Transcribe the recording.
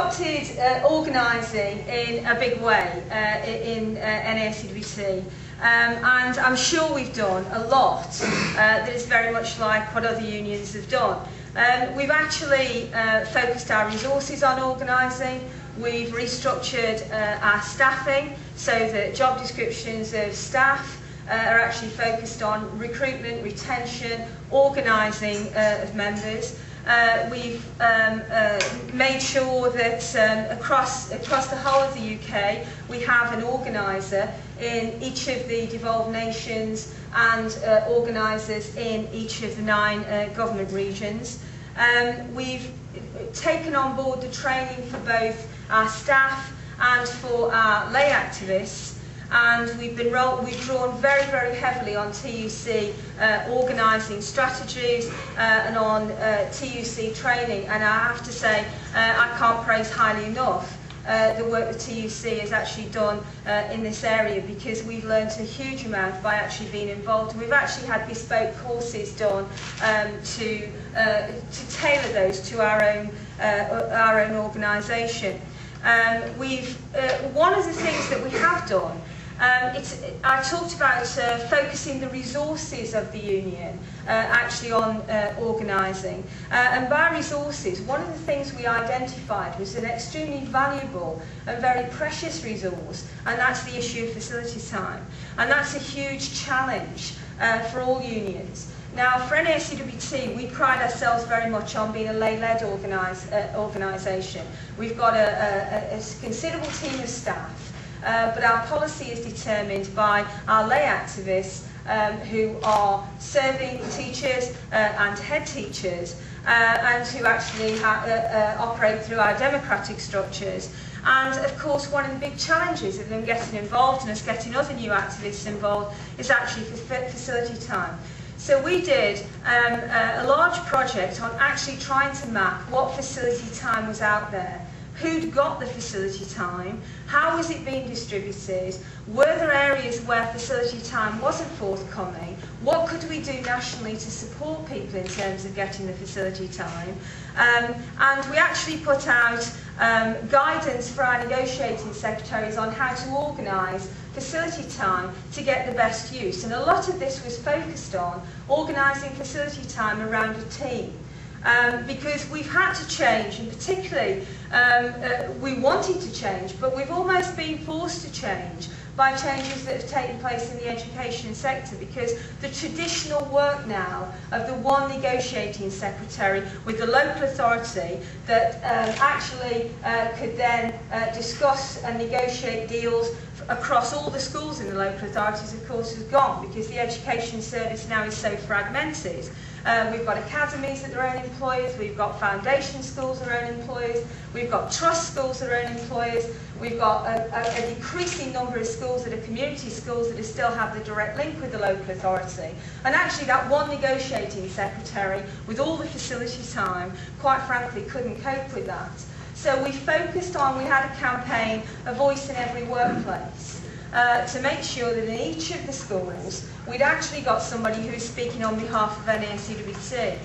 started organising in a big way in NASUWT, and I'm sure we've done a lot that is very much like what other unions have done. We've actually focused our resources on organising. We've restructured our staffing so that job descriptions of staff are actually focused on recruitment, retention, organising of members. We've made sure that across the whole of the UK we have an organiser in each of the devolved nations and organisers in each of the 9 government regions. We've taken on board the training for both our staff and for our lay activists, and we've drawn very, very heavily on TUC organising strategies and on TUC training, and I have to say I can't praise highly enough the work that TUC has actually done in this area, because we've learnt a huge amount by actually being involved. We've actually had bespoke courses done to tailor those to our own organisation. One of the things that we have done, I talked about focusing the resources of the union actually on organising. And by resources, one of the things we identified was an extremely valuable and very precious resource, and that's the issue of facility time. And that's a huge challenge for all unions. Now, for NASUWT, we pride ourselves very much on being a lay-led organisation. We've got a considerable team of staff. But our policy is determined by our lay activists who are serving teachers and head teachers and who actually operate through our democratic structures. And of course, one of the big challenges of them getting involved and us getting other new activists involved is actually facility time. So we did a large project on actually trying to map what facility time was out there. Who'd got the facility time? How was it being distributed? Were there areas where facility time wasn't forthcoming? What could we do nationally to support people in terms of getting the facility time? And we actually put out guidance for our negotiating secretaries on how to organise facility time to get the best use. And a lot of this was focused on organising facility time around a team. Because we've had to change, and particularly we wanted to change, but we've almost been forced to change by changes that have taken place in the education sector, because the traditional work now of the one negotiating secretary with the local authority that actually could then discuss and negotiate deals across all the schools in the local authorities, of course, has gone, because the education service now is so fragmented. We've got academies that are own employers, we've got foundation schools that are own employers, we've got trust schools that are own employers, we've got a decreasing number of schools that are community schools that still have the direct link with the local authority. And actually that one negotiating secretary with all the facility time, quite frankly, couldn't cope with that. So we focused on, we had a campaign, A Voice in Every Workplace, to make sure that in each of the schools we'd actually got somebody who was speaking on behalf of NASUWT.